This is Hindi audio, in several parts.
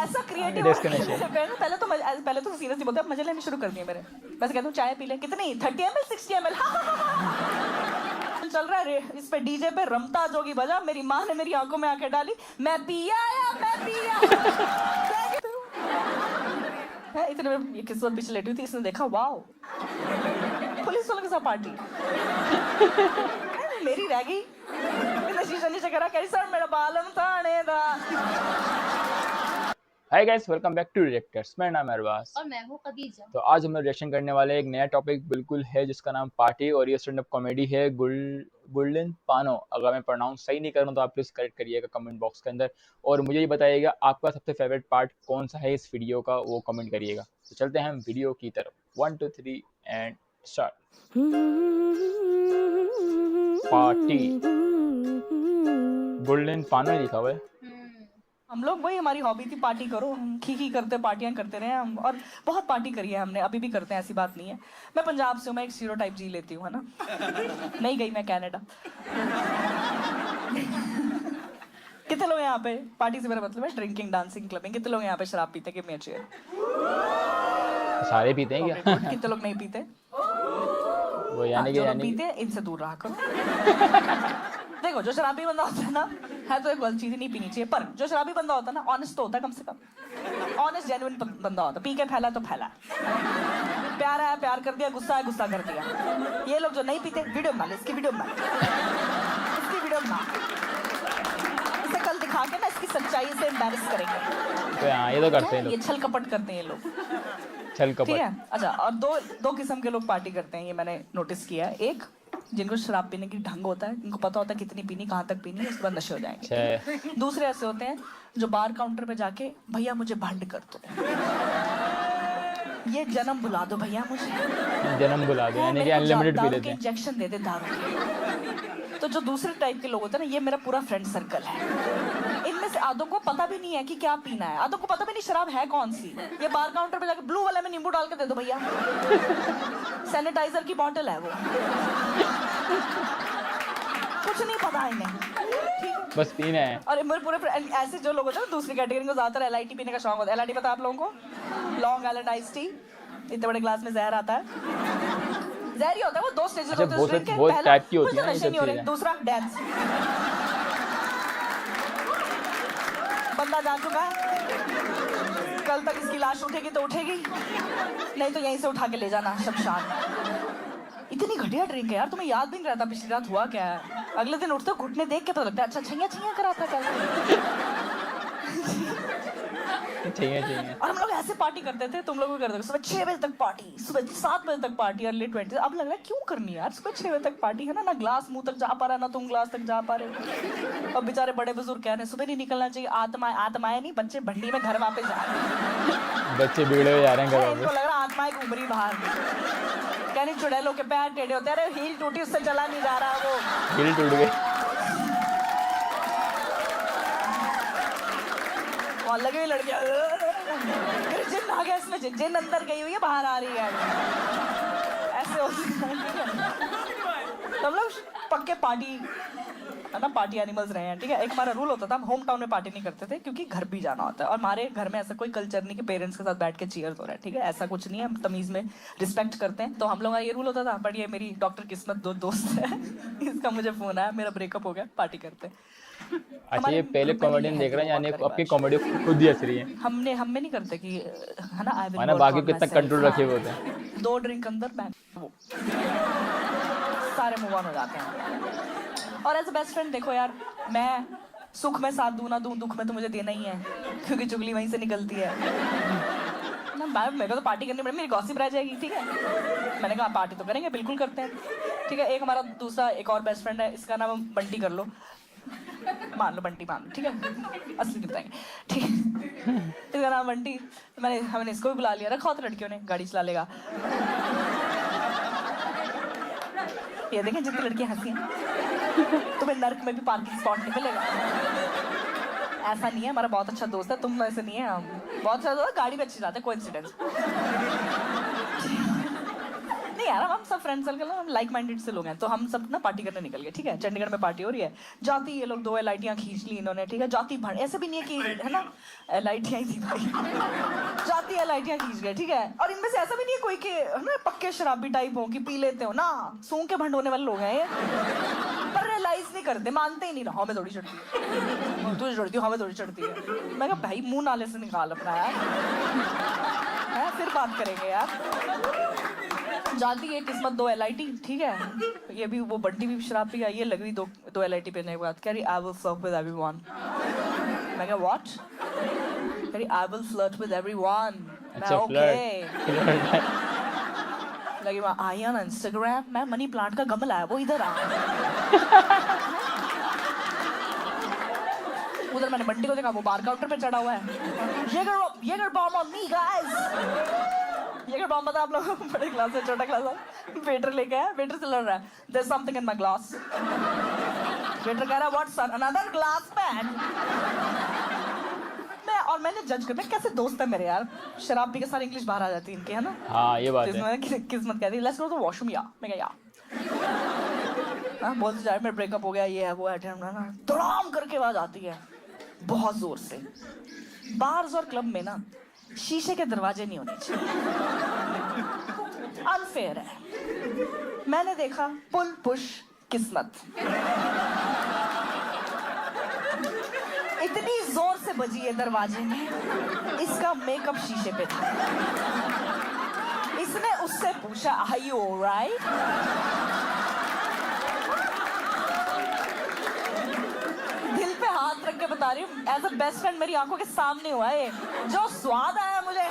ऐसा क्रिएटिव पहले तो सीरियसली बोलते हैं, मजे लेने शुरू कर दिए मेरे। बस कहता हूँ चाय पी ले, कितनी 30 ml 60 ml चल रहा है रे, इस पे डीजे पे रमता जोगी बजा। मेरी माँ ने मेरी आंखों में आंखें डाली, मैं पिया इतने में ये किस्मत पीछे लेटी हुई थी, इसने देखा वाओ पुलिस वालों के साथ पार्टी मेरी रह गई। शीशा नीचे करा, कह सर मेरा बालम थाने दा। Hi guys, welcome back to reactors. मेरा नाम है अरबाज और मैं हूँ खदीजा। तो आज हम लोग रिएक्शन करने वाले हैं एक नया टॉपिक बिल्कुल है जिसका नाम पार्टी, और ये स्टैंड अप कॉमेडी है। गुल्डन पानो, अगर मैं प्रोनाउंस सही नहीं कर रहा हूँ तो आप प्लीज करेक्ट करिएगा कमेंट बॉक्स के अंदर, और मुझे ये बताइएगा आपका सबसे फेवरेट पार्ट कौन सा है इस वीडियो का, वो कमेंट करिएगा। तो चलते हैं हम वीडियो की तरफ। 1 2 3 एंड स्टार्ट। पार्टी गोल्डन पानो लिखा हुआ है। हम लोग वही, हमारी हॉबी थी पार्टी करो, हम खी करते पार्टियां करते रहे हम, और बहुत पार्टी करी है हमने, अभी भी करते हैं, ऐसी बात नहीं है। मैं पंजाब से हूँ, मैं एक स्टीरियोटाइप जी लेती हूँ, है ना। नहीं गई मैं कनाडा। कितने लोग यहाँ पे, पार्टी से मेरा मतलब है ड्रिंकिंग डांसिंग क्लबिंग, कितने लोग यहाँ पे शराब पीते कि मैं चाहिए? सारे पीते हैं क्या? कितने लोग नहीं पीते? वो यानी कि पीते हैं इनसे दूर रहा करो। देखो जो शराबी बंदा होता है ना, है तो एक गलत चीज नहीं पीनी चाहिए, पर जो शराबी बंदा होता है ना, ऑनेस्ट तो होता है, कम से कम ऑनेस्ट जेन्युइन बंदा होता है। पी के फैला तो फैला, प्यार है प्यार कर दिया, गुस्सा है गुस्सा कर दिया। ये लोग जो नहीं पीते, वीडियो बना ले, इसकी वीडियो बना, इसकी वीडियो बना, इसे कल दिखा के ना इसकी सच्चाई से एम्बैरेस करेंगे। तो हाँ, ये तो करते हैं लोग, ये छल कपट करते हैं ये लोग, छल कपट। ठीक है। अच्छा, और दो किस्म के लोग पार्टी करते हैं, ये मैंने नोटिस किया है। एक जिनको शराब पीने की ढंग होता है, इनको पता होता है कितनी पीनी, कहाँ तक पीनी है, उसके बाद नशे हो जाएंगे। दूसरे ऐसे होते हैं जो बार काउंटर पे जाके, भैया मुझे भंड कर दो, ये जन्म बुला दो भैया मुझे, जन्म बुला दो, यानी कि अनलिमिटेड पी लेते हैं, इंजेक्शन दे दे दारू। तो जो दूसरे टाइप के लोग होते हैं ना, ये मेरा पूरा फ्रेंड सर्कल है। इनमें से आधों को पता भी नहीं है कि क्या पीना है, आधों को पता भी नहीं शराब है कौन सी। ये बार काउंटर पे जाके ब्लू वाले में नींबू डाल के दे दो भैया, सैनिटाइजर की बॉटल है वो, कुछ नहीं पता इन्हें, बस पीना है। और मेरे पूरे ऐसे जो लोग होते हैं ना दूसरी कैटेगरी को, ज्यादातर एलआईटी पीने का शौक होता है। एलआईटी पता है आप लोगों को? लॉन्ग आइलैंड आइस टी, इतने बड़े ग्लास में जहर आता है, जहर ही होता है वो। दो स्टेजेस होते हैं ड्रिंक के, बहुत टाइप की होती है ना ये सब चीजें। दूसरा डांस, बंदा जा चुका है, कल तक इसकी लाश उठेगी तो उठेगी, नहीं तो यहीं से उठा के ले जाना शमशान। इतनी घटिया ड्रिंक है यार, तुम्हें याद भी नहीं रहता पिछली रात हुआ क्या है। अगले दिन उठते हो घुटने देख के तो लगता है अच्छा छैया छैया कराता कल। चाहिए। और हम लोग ऐसे पार्टी करते थे, तुम लोग भी करते थे, सुबह 6 बजे तक पार्टी, सुबह 7 बजे तक पार्टी, अर्ली 20। अब लग रहा है क्यों करनी है यार सुबह 6 बजे तक पार्टी, है ना। ना ग्लास मुंह तक जा पा रहा है, ना तुम ग्लास तक जा पा रहे हो। अब बेचारे बड़े बुजुर्ग कह रहे हैं सुबह नहीं निकलना चाहिए, आत्माएं नहीं, बच्चे भंडी में घर वापस जा रहे हैं, बच्चे बिगड़े हुए जा रहे हैं घर वापस। इनको लग रहा है आत्माएं घूम रही बाहर, कहनी चुड़ैलों के पैर टेढ़े होते हैं, हील टूटी उससे चला नहीं जा रहा, वो हील टूट गई। और लगे हुए लड़कियां, जिन आ गया इसमें, जिन अंदर गई हुई है बाहर आ रही है, ऐसे होते हैं। हम लोग पक्के पार्टी, है ना, पार्टी एनिमल्स रहे हैं, ठीक है। एक हमारा रूल होता था, हम होम टाउन में पार्टी नहीं करते थे क्योंकि घर भी जाना होता है, और हमारे घर में ऐसा कोई कल्चर नहीं कि पेरेंट्स के साथ बैठ के चीयर्स हो रहा है, ठीक है, ऐसा कुछ नहीं है, हम तमीज में रिस्पेक्ट करते हैं। तो हम लोग का ये रूल होता था। बट ये मेरी डॉक्टर किस्मत दोस्त है, इसका मुझे फोन आया, मेरा ब्रेकअप हो गया, पार्टी करते हैं। अच्छा, ये पहले कॉमेडियन देख रहे हैं, यानी आपकी कॉमेडी खुद ही हंस रही है। हमने नहीं करते कि, है ना, माना बाकी कितना कंट्रोल रखे हुए होते हैं। 2 ड्रिंक अंदर वो सारे मूव ऑन हो जाते हैं। और एज अ बेस्ट फ्रेंड देखो यार, मैं सुख में साथ दूं ना दूं, दुख में तो मुझे देना ही है, क्योंकि चुगली वहीं से निकलती है ना। मेरे को तो पार्टी करनी पड़ेगी, मेरी गॉसिप रह जाएगी, ठीक है। मैंने कहा पार्टी तो करेंगे, बिल्कुल करते हैं, ठीक है। एक हमारा दूसरा एक और बेस्ट फ्रेंड है, इसका नाम बंटी कर लो, मान लो बंटी मान लो, ठीक है, असली बताएंगे, ठीक है। इसका नाम बंटी, हमने इसको भी बुला लिया, रखा होता लड़कियों ने, गाड़ी चला लेगा। ये देखें जितनी लड़कियां हंसी हैं, तुम्हें नर्क में भी पार्किंग स्पॉट नहीं मिलेगा। ऐसा नहीं है, हमारा बहुत अच्छा दोस्त है, तुम ऐसे नहीं है, हम बहुत अच्छा दोस्त, गाड़ी में अच्छी जाते, कोइंसिडेंस नहीं। नहीं यार, हम सब फ्रेंड सर्कल हम लाइक माइंडेड से लोग हैं, तो हम सब ना पार्टी करने निकल गए, ठीक है। चंडीगढ़ में पार्टी हो रही है, जाती ये लोग 2 LITयाँ खींच ली इन्होंने, ठीक है। जाती भर ऐसे भी नहीं है कि है ना LITयाँ ही थी भाई, जाती LITयाँ खींच गए, ठीक है। और इनमें से ऐसा भी नहीं है कोई के है ना पक्के शराबी टाइप हो कि पी लेते हो ना, सूंघ के भंड होने वाले लोग हैं ये, पर रियलाइज नहीं करते, मानते ही नहीं ना, हमें थोड़ी चढ़ती है, तुझे चढ़ती है, हमें थोड़ी चढ़ती है। मैं कहा भाई मुंह नाले से निकाल अपना यार, है फिर बात करेंगे यार। जाती है किस्मत 2 LIT, ठीक है। ये भी वो बंटी भी शराब पी आई, ये लग रही 2 LIT पीने के बाद कह रही I will flirt with everyone. मैं कहा व्हाट? कह रही I will flirt with everyone. मैं ओके लगी वहाँ आई ऑन इंस्टाग्राम, मैं मनी प्लांट का गमला है वो इधर आ। उधर मैंने बंटी को देखा, वो बार काउंटर पे चढ़ा हुआ है, jagerbomb on me guys. Jagerbomb पता आप लोगों को, बड़े क्लास से छोटा क्लास है, वेटर लेके आया, वेटर से लड़ रहा है, there is something in my glass. Waiter कह रहा है what sir, another glass man. और मैंने जज करना कैसे दोस्त है मेरे यार, शराब पी के सारी इंग्लिश बाहर आ जाती है इनकी, है ना। हाँ ये बात है। किस्मत कहती है लेट्स गो टू वॉशरूम या, मैं कहा या बोलते जाए मेरा ब्रेकअप हो गया, ये है वो है, धड़ाम करके आवाज आती है बहुत जोर से। बार्स और क्लब में ना शीशे के दरवाजे नहीं होने चाहिए, अनफेयर है। मैंने देखा पुल पुश किस्मत इतनी जोर से बजी है दरवाजे में, इसका मेकअप शीशे पे था। इसने उससे पूछा आर यू ऑलराइट? दिल पे हाथ रख के बता रही हूँ, एज अ बेस्ट फ्रेंड मेरी आंखों के सामने हुआ है, जो स्वाद आया मुझे।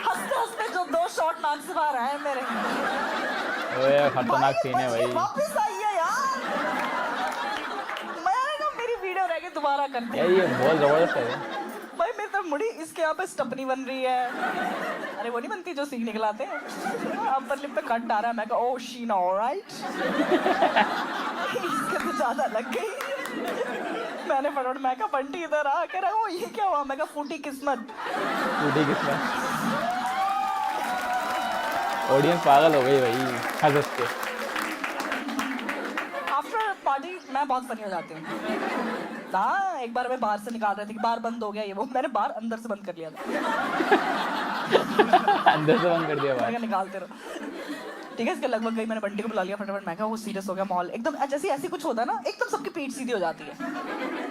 हंसते हंसते जो 2 शॉट नाक से बाहर आए मेरे। ओए खतरनाक सीन है भाई। वापस आई है यार, मेरी वीडियो रह गई, दोबारा करते हैं। ये बहुत जबरदस्त है भाई मेरी तरफ मुड़ी, इसके यहाँ पे स्टपनी बन रही है, अरे वो नहीं बनती जो सीख निकलाते हैं, अपर लिप पे कट आ रहा है। मैं कहा ओह शीना ऑलराइट। इसके तो ज्यादा लग गई। मैंने फटाफट मैं कहा बंटी इधर आ, कह रहा ओ ये क्या हुआ? मैं कहा फूटी किस्मत। फूटी किस्मत। ऑडियंस पागल हो गई भाई हंस के। आफ्टर पार्टी मैं बहुत फनी हो जाती हूँ। हाँ एक बार मैं बाहर से निकाल रहे थे कि बार बंद हो गया ये वो, मैंने बार अंदर से बंद कर लिया था। अंदर से बंद कर दिया बाहर, निकालते रहो, ठीक है। इसके लगभग गई, मैंने बंटी को बुला लिया फटाफट। मैं कहा वो सीरियस हो गया माहौल एकदम, जैसे ऐसी कुछ होता है ना एकदम सबकी पीठ सीधी हो जाती है।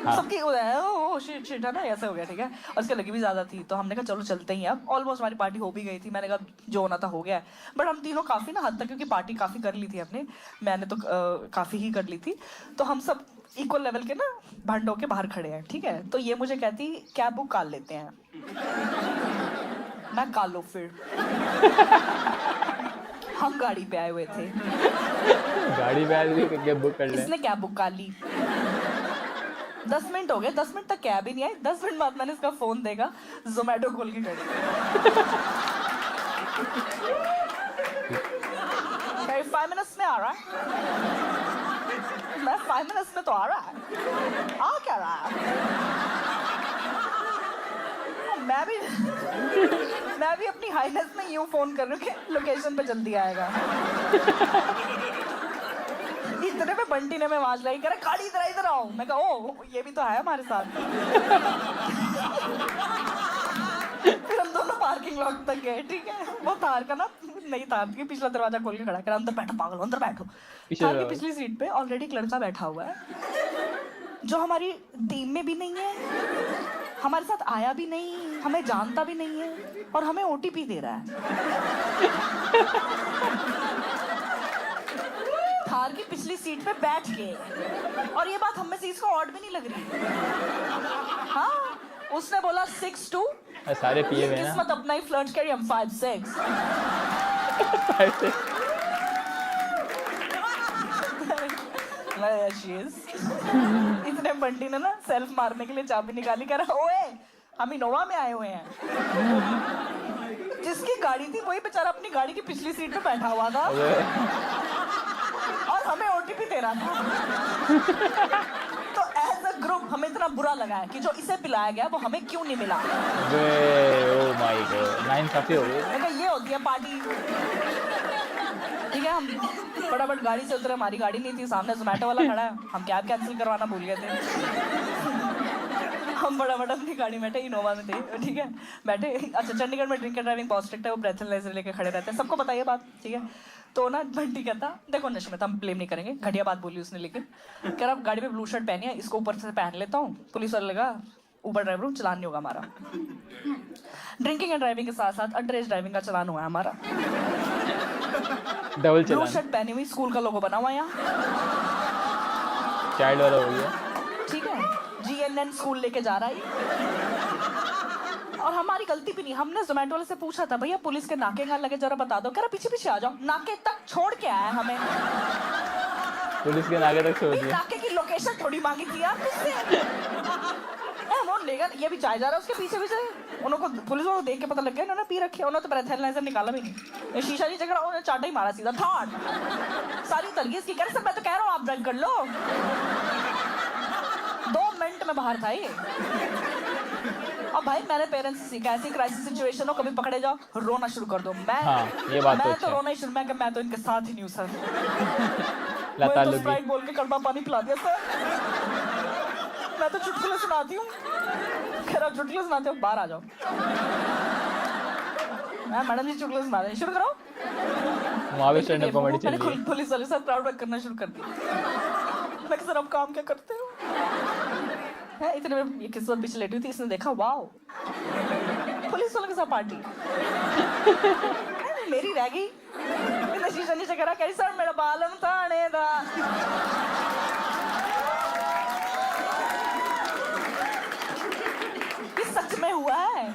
हाँ। सबकी ओ शिट शिट है ना, ऐसे हो गया, ठीक है। और उसके लगी भी ज्यादा थी, तो हमने कहा चलो चलते ही। अब ऑलमोस्ट हमारी पार्टी हो भी गई थी, मैंने कहा जो होना था हो गया है। बट हम तीनों काफी ना हद तक, क्योंकि पार्टी काफी कर ली थी हमने, मैंने तो काफी ही कर ली थी, तो हम सब इक्वल लेवल के ना भंड होके बाहर खड़े हैं, ठीक है। तो ये मुझे कहती कैब बुक कर लेते हैं। मैं कालो फिर हम गाड़ी पे आए हुए थे, गाड़ी पे आए थे, कैब बुक कर ले। इसने कैब बुक कर ली। 10 मिनट हो गए, 10 मिनट तक कैब ही नहीं आई। 10 मिनट बाद मैंने इसका फोन देखा, जोमेटो खोल के खड़ी 5 मिनट्स में आ रहा है। मैं 5 मिनट्स में तो आ रहा है, आ क्या रहा है? मैं भी अपनी हाईनेस में यूं फोन कर रही हूँ कि लोकेशन पे जल्दी आएगा। इतने में बंटी ने मैं आवाज लाई, कह रहा गाड़ी इधर आओ। मैं कहा ओ ये भी तो है हमारे साथ। फिर हम दोनों पार्किंग लॉट तक गए, ठीक है। वो थार का ना नहीं, थार की पिछला दरवाजा खोल के खड़ा करा, अंदर बैठो पागल, अंदर बैठो। थार की पिछली सीट पे ऑलरेडी एक लड़का बैठा हुआ है जो हमारी टीम में भी नहीं है, हमारे साथ आया भी नहीं, हमें जानता भी नहीं है, और हमें OTP दे रहा है। थार की पिछली सीट पे बैठ के, और ये बात हमें से इसको ऑड भी नहीं लग रही। हाँ उसने बोला 6'2", सारे पिए हुए हैं ना, किस्मत अपना ही फ्लर्ट करी, हम 5'6". इतने बंटी ने ना सेल्फ मारने के लिए चाबी निकाली, कह रहा ओए हम इनोवा में आए हुए हैं। जिसकी गाड़ी थी वही बेचारा अपनी गाड़ी की पिछली सीट पे बैठा हुआ था और हमें OTP दे रहा था। तो एज अ ग्रुप हमें इतना इतना बुरा लगा है कि जो इसे पिलाया गया वो हमें क्यों नहीं मिला। ओह माय गॉड, नाइंसाफी हो गई। मैं ये होती है पार्टी। ठीक है, हम फटाफट गाड़ी से उतरे, हमारी गाड़ी नहीं थी, सामने जोमेटो वाला खड़ा है, हम कैब कैंसिल करवाना भूल गए थे। हम फटाफट अपनी गाड़ी में बैठे, इनोवा में थे, ठीक है, बैठे। अच्छा, चंडीगढ़ में ड्रिंक एंड ड्राइविंग बहुत स्ट्रिक्ट है, वो ब्रेथलेस लेके खड़े रहते हैं, सबको पता है ये बात, ठीक है। तो ना बंटी कहता, देखो नशे में था, हम ब्लेम नहीं करेंगे, घटिया बात बोली उसने, लेकिन कह रहा गाड़ी में ब्लू शर्ट पहनी है, इसको ऊपर से पहन लेता हूँ, पुलिस वाले लगा ऊबर ड्राइवर हूँ, चलान नहीं होगा हमारा। ड्रिंकिंग एंड ड्राइविंग के साथ साथ अंडर एज ड्राइविंग का चलान हुआ है हमारा। डबल ब्लू चलान, शर्ट पहनी हुई, स्कूल का लोगो बना हुआ है यहाँ, चाइल्ड वाला हो गया। ठीक है, GNN स्कूल लेके जा रहा है। और हमारी गलती भी नहीं, हमने जोमेटो वाले से पूछा था, भैया पुलिस के नाके कहाँ लगे जरा बता दो, कह रहा पीछे पीछे आ जाओ, नाके तक छोड़ के आया हमें। पुलिस के नाके तक छोड़ दिया। नाके की लोकेशन थोड़ी मांगी थी यार मुझसे। वो लेगा, ये भी चाय जा रहा है उसके पीछे पीछे, उनको पुलिस को देख के पता लग गया इन्होंने पी रखे, उन्होंने तो ब्रेथेलाइजर निकाला भी नहीं, ये शीशा नहीं चकरा, उन्होंने चाटा ही मारा सीधा थाट। सारी तरगीज की, कह रहे सर मैं तो कह रहा हूँ आप ड्रग कर लो। 2 मिनट में बाहर था ये। अब भाई मैंने पेरेंट्स से सीखा, ऐसी क्राइसिस सिचुएशन हो कभी पकड़े जाओ रोना शुरू कर दो। मैं हाँ, ये बात तो मैं अच्छा तो है। रोना ही शुरू, मैं तो इनके साथ ही नहीं हूँ सर। लता मैं तो लुगी। स्प्राइट बोल के कड़वा पानी पिला दिया सर। मैं तो चुटकुले सुनाती हूँ, कह रहा चुटकुले सुनाते हो, बाहर आ जाओ। मैं मैडम जी चुटकुले सुना रहे, शुरू करो। वहाँ भी स्टैंड अप कॉमेडी चल मैंने रही है। पुलिस वाले साथ प्राउड वर्क करना शुरू कर दिया। मैं सर अब काम क्या करते हो? है इतने में ये किस्मत पीछे लेटी हुई थी, इसने देखा वाओ पुलिस वालों के साथ पार्टी। मेरी रह गई, शीशा नीचे करा, कह रही सर मेरा बालम थाने दा। ये सच में हुआ है,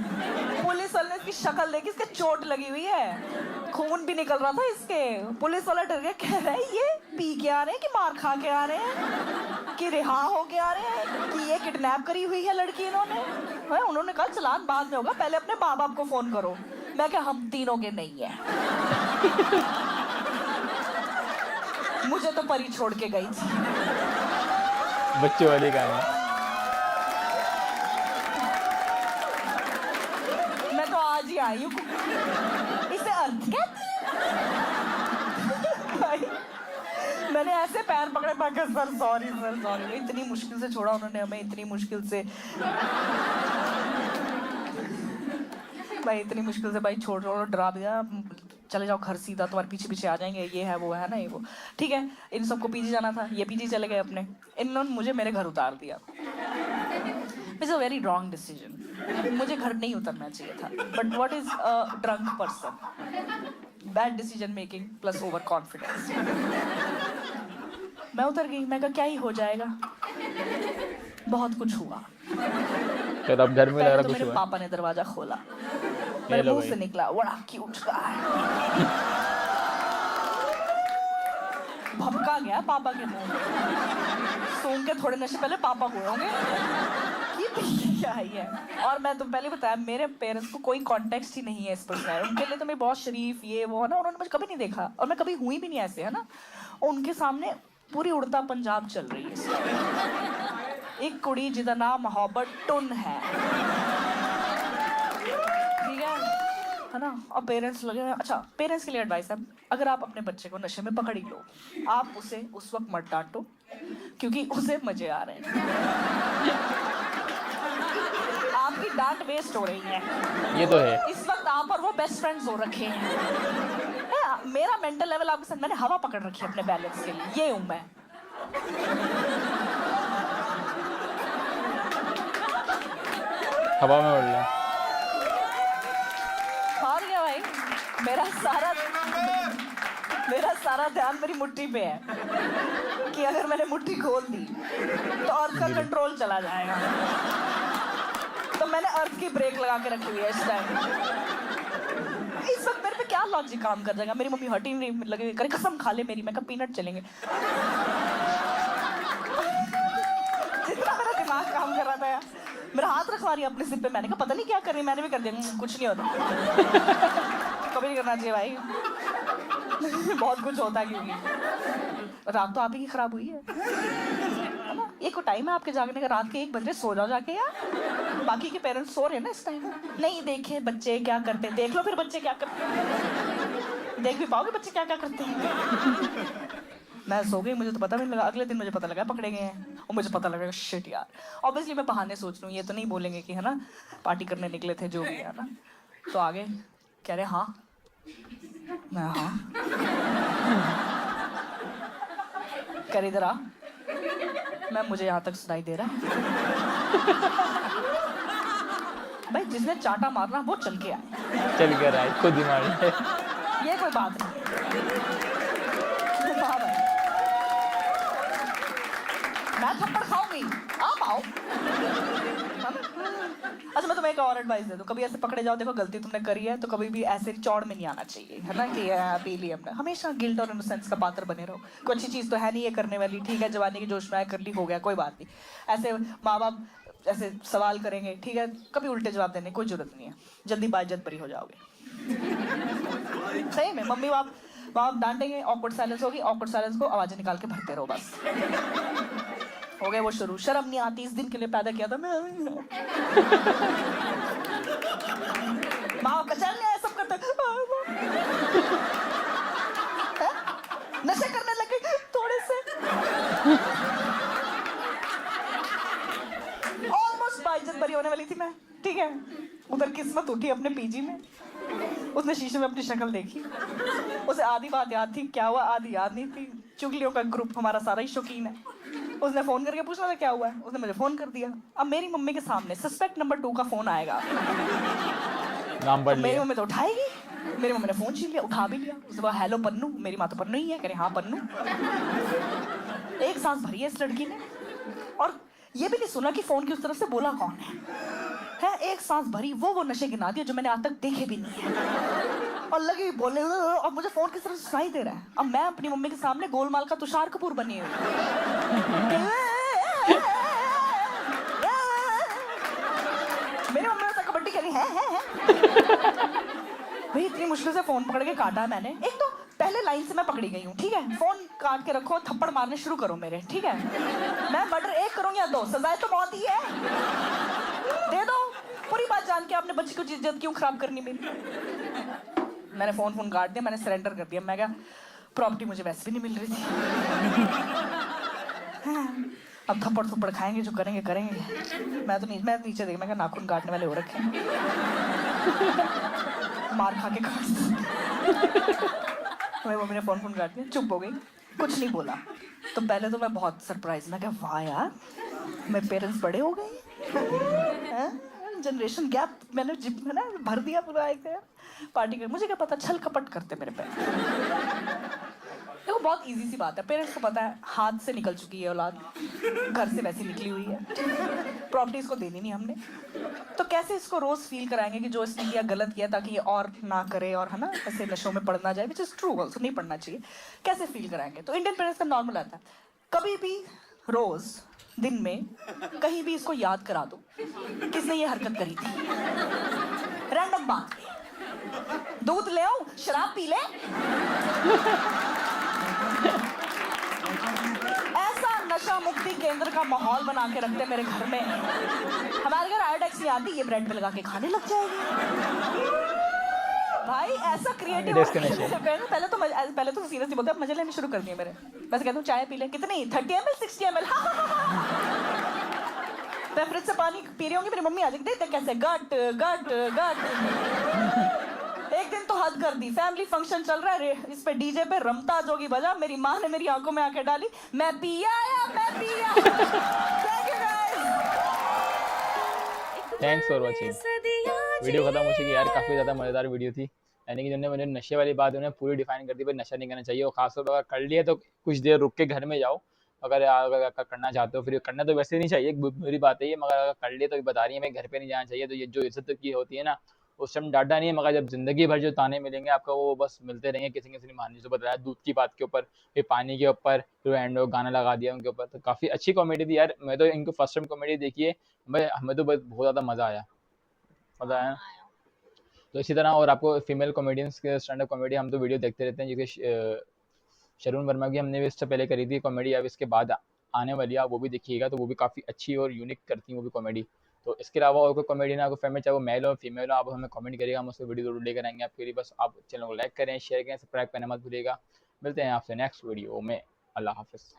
पुलिस वाले ने इसकी शक्ल देखी, इसके चोट लगी हुई है, खून भी निकल रहा था इसके। पुलिस वाला डर गया, कह रहा है ये पी के आ रहे हैं कि मार खा के आ रहे हैं कि रिहा हो के आ रहे हैं कि ये किडनैप करी हुई है लड़की इन्होंने। उन्होंने कहा चलान बाद में होगा, पहले अपने माँ बाप को फोन करो। मैं क्या, हम तीनों के नहीं है। मुझे तो परी छोड़ के गई थी। बच्चे वाली कहानी। मैं तो आज ही आई हूँ, इसे अर्थ कहते हैं। मैंने ऐसे पैर पकड़े, मैं कहा सर सॉरी सर सॉरी, इतनी मुश्किल से छोड़ा उन्होंने हमें, इतनी मुश्किल से भाई, इतनी मुश्किल से भाई छोड़ रहा, डरा दिया, चले जाओ घर सीधा, तुम्हारे पीछे पीछे आ जाएंगे, ये है वो है ना, ये वो, ठीक है। इन सबको पीजी जाना था, ये पीजी चले गए अपने, इन्होंने मुझे मेरे घर उतार दिया। It's a very wrong decision, मुझे घर नहीं उतरना चाहिए था, but what is a drunk person, bad decision making plus over confidence. मैं उतर गई, मैं कहा क्या ही हो जाएगा, बहुत कुछ हुआ। तो अब घर में लग रहा तो कुछ मेरे हुआ। पापा ने दरवाजा खोला, मेरे मुंह से निकला बड़ा क्यूट गाय। भपका गया पापा के मुंह में, सूंघ के थोड़े नशे पहले पापा हुए होंगे ये क्या है ये। और मैं तो पहले बताया, मेरे पेरेंट्स को कोई कॉन्टेक्स्ट ही नहीं है इस पर, उनके लिए तो मैं बहुत शरीफ ये वो है ना, उन्होंने मुझे कभी नहीं देखा और मैं कभी हुई भी नहीं ऐसे, है ना। उनके सामने पूरी उड़ता पंजाब चल रही है, एक कुड़ी जिदा नाम मोहब्बत टुन है, ठीक है ना। और पेरेंट्स लगे, अच्छा पेरेंट्स के लिए एडवाइस है, अगर आप अपने बच्चे को नशे में पकड़ ही लो, आप उसे उस वक्त मत डांटो क्योंकि उसे मजे आ रहे हैं। आपकी डांट वेस्ट हो रही है, ये तो है। इस वक्त आप और वो बेस्ट फ्रेंड्स हो रखे हैं। मेरा मेंटल लेवल आपके साथ, मैंने हवा पकड़ रखी है अपने बैलेंस के लिए, ये हूं मैं। हवा में उड़ रहा है। हार गया भाई, मेरा सारा ध्यान मेरी मुट्ठी पे है कि अगर मैंने मुट्ठी खोल दी तो अर्थ का कंट्रोल चला जाएगा, तो मैंने अर्थ की ब्रेक लगा के रखी हुई है इस टाइम। इस वक्त मेरे पे क्या लॉजिक काम कर जाएगा, मेरी मम्मी हटी नहीं लगे, करे कसम खा ले मेरी, मैं कहा पीनट चलेंगे। जितना मेरा दिमाग काम कर रहा था यार, मेरा हाथ रखवा रही है अपने सिर पे, मैंने कहा पता नहीं क्या कर रही है, मैंने भी कर दिया, कुछ नहीं होता। कभी नहीं करना चाहिए भाई। बहुत कुछ होता है, क्योंकि रात तो आप ही की खराब हुई है ना। ये को टाइम है आपके जागने का, रात के 1 बजे सो जाओ जाके यार, बाकी के पेरेंट्स सो रहे हैं ना इस टाइम। नहीं देखे बच्चे क्या करते हैं, देख लो फिर बच्चे क्या करते हैं, देख भी पाओगे बच्चे क्या क्या करते हैं। मैं सो गई, मुझे तो पता भी नहीं लगा, अगले दिन मुझे पता लगा पकड़े गए हैं, और मुझे पता लगा शिट यार। ऑब्वियसली मैं बहाने सोच रही हूँ, ये तो नहीं बोलेंगे कि है ना पार्टी करने निकले थे जो भी है ना। तो आगे कह रहे हाँ, मैं हाँ, कर इधर आ, मैं मुझे यहाँ तक सुनाई दे रहा है। भाई जिसने चाटा मारना वो चल के आए, चल कर रहा है खुद ही मार रहा है। ये कोई बात नहीं। बात है। मैं थप्पड़ खाऊंगी, आप आओ। अच्छा मैं तुम्हें एक और एडवाइस दे दूं, कभी ऐसे पकड़े जाओ, देखो गलती तुमने करी है तो कभी भी ऐसे चौड़ में नहीं आना चाहिए, है ना, कि पी लिया हमने। हमेशा गिल्ट और इनोसेंस का पात्र बने रहो। कोई अच्छी चीज़ तो है नहीं ये करने वाली, ठीक है जवानी के जोश में आए कर ली, हो गया, कोई बात नहीं। ऐसे माँ बाप ऐसे सवाल करेंगे, ठीक है, कभी उल्टे जवाब देने की कोई जरूरत नहीं है, जल्दी बाइज्जत बरी हो जाओगे। सही में मम्मी बाप डांटेंगे, ऑकवर्ड साइलेंस होगी, ऑकवर्ड साइलेंस को आवाजें निकाल के भरते रहो बस। हो गए वो शुरू, शर्म नहीं आती, इस दिन के लिए पैदा किया था मैं। माँ कचल नहीं आया, सब करते हैं? नशे करने लगे थोड़े से, ऑलमोस्ट बाइज्जत बरी होने वाली थी मैं, ठीक है। उधर किस्मत उठी अपने पीजी में, उसने शीशे में अपनी शक्ल देखी, उसे आधी बात याद थी, क्या हुआ आधी याद नहीं थी। चुगलियों का ग्रुप हमारा सारा ही शौकीन है। उसने फोन करके पूछा था क्या हुआ है, उसने मुझे फोन कर दिया। अब मेरी मम्मी के सामने सस्पेक्ट नंबर 2 का फोन आएगा, नाम पढ़ मेरी लिया। मम्मी तो उठाएगी, मेरी मम्मी ने फोन छीन लिया, उठा भी लिया, उसने कहा हेलो पन्नू, मेरी माँ तो पन्नू ही है, कह रहे हाँ पन्नू। एक सांस भरी है इस लड़की ने, और ये भी नहीं सुना कि फोन की उस तरफ से बोला कौन है, एक सांस भरी, वो नशे गिना दिए जो मैंने आज तक देखे भी नहीं है, और लगी बोले, और मुझे फोन किस तरह से सुनाई दे रहा है। अब मैं अपनी मम्मी के सामने गोलमाल का तुषार कपूर बनी हुई, मेरी मम्मी ऐसा कबड्डी खेली है। भाई इतनी मुश्किल से फोन पकड़ के काटा है मैंने। एक तो पहले लाइन से मैं पकड़ी गई हूँ, ठीक है, फोन काट के रखो, थप्पड़ मारने शुरू करो मेरे, ठीक है। मैं मर्डर 1 करूँ या 2, सजाए तो मौत ही है, दे दो। पूरी बात जान के आपने बच्ची को इज्जत क्यों खराब करनी मेरी। मैंने फोन काट दिया, मैंने सरेंडर कर दिया। मैं क्या, प्रॉपर्टी मुझे वैसे भी नहीं मिल रही थी। अब थप्पड़ थप्पड़ खाएंगे, जो करेंगे करेंगे। मैं नीचे देख, मैं नाखून काटने वाले हो रखे हैं, मार खा के काट। मेरी मम्मी ने फोन काट दिया, चुप हो गई, कुछ नहीं बोला। तो पहले तो मैं बहुत सरप्राइज, मैं क्या वाह यार मेरे पेरेंट्स बड़े हो गए, जनरेशन गैप मैंने जिप में ना भर दिया पूरा एक पार्टी कर। मुझे क्या पता छल कपट करते मेरे पेरेंट्स। देखो बहुत इजी सी बात है, पेरेंट्स को पता है हाथ से निकल चुकी है औलाद, घर से वैसी निकली हुई है, प्रॉपर्टी इसको देनी नहीं हमने, तो कैसे इसको रोज फील कराएंगे कि जो इसने किया गलत किया, ताकि ये और ना करे और है ना ऐसे नशों में पड़ ना जाए, विच इज ट्रू ऑल्सो, नहीं पढ़ना चाहिए। कैसे फील कराएंगे, तो इंडियन पेरेंट्स का नॉर्मल आता है, कभी भी रोज दिन में कहीं भी इसको याद करा दो किसने ये हरकत करी थी, रैंडम बात, दूध ले आओ, शराब पी ले, ऐसा नशा मुक्ति केंद्र का माहौल बना के रखते मेरे घर में। हमारे घर आयोडेक्स नहीं आती, ये ब्रेड पे लगा के खाने लग जाएगी। भाई ऐसा क्रिएटिव, पहले तो सीरियसली बोलते हैं, मजे लेने शुरू कर दिए मेरे। बस कहता हूँ चाय पी ले, कितनी 30 ml 60 ml, मैं फ्रिज से पानी पी रही होंगी, मेरी मम्मी आ जाएगी, देखते कैसे गट गट गट। एक दिन तो हद कर दी, फैमिली फंक्शन चल रहा है, इस पे डीजे पे रमता जोगी बजा, मेरी माँ ने मेरी आंखों में आंखें डाली, मैं पिया या मैं पिया। Thank you guys. Thanks for watching. Video खत्म हो चुकी यार, काफ़ी ज़्यादा मज़ेदार वीडियो थी, यानी कि जिन्होंने मुझे नशे वाली बात उन्होंने पूरी डिफाइन कर दी, भाई नशा नहीं करना चाहिए, और खासतौर पर अगर कर लिया तो कुछ देर रुक के घर में जाओ, अगर करना चाहते हो। फिर करना तो वैसे नहीं चाहिए, बुरी बात है ये, मगर अगर कर लिए तो बता रही है मैं घर पे नहीं जाना चाहिए, तो ये जो इज्जत की होती है ना, उस टाइम डांटा नहीं है, मगर जब जिंदगी भर जो ताने मिलेंगे आपको वो बस मिलते रहेंगे, किसी किसी ने मानने से बताया, दूध की बात के ऊपर, फिर पानी के ऊपर, फिर एंड गाना लगा दिया उनके ऊपर। तो काफ़ी अच्छी कॉमेडी थी यार, मैं तो इनको फर्स्ट टाइम कॉमेडी देखी है, हमें तो बहुत ज़्यादा मज़ा आया ना। तो इसी तरह और आपको फीमेल कॉमेडियंस के स्टैंड अप कॉमेडी हम तो वीडियो देखते रहते हैं, जैसे शरून वर्मा की हमने भी इससे पहले करी थी कॉमेडी, अब इसके बाद आने वाली है, आप वो भी देखिएगा, तो वो भी काफ़ी अच्छी और यूनिक करती हैं वो भी कॉमेडी। तो इसके अलावा और कोई कॉमेडियन आपको फेवरेट, चाहे वो मेल हो फीमेल हो, आप हमें कमेंट करिएगा, हम उसको वीडियो जरूर लेकर आएंगे आपके लिए। बस आप चैनल को लाइक करें, शेयर करें, सब्सक्राइब करना मत भूलिएगा। मिलते हैं आपसे नेक्स्ट वीडियो में। अल्लाह हाफिज़।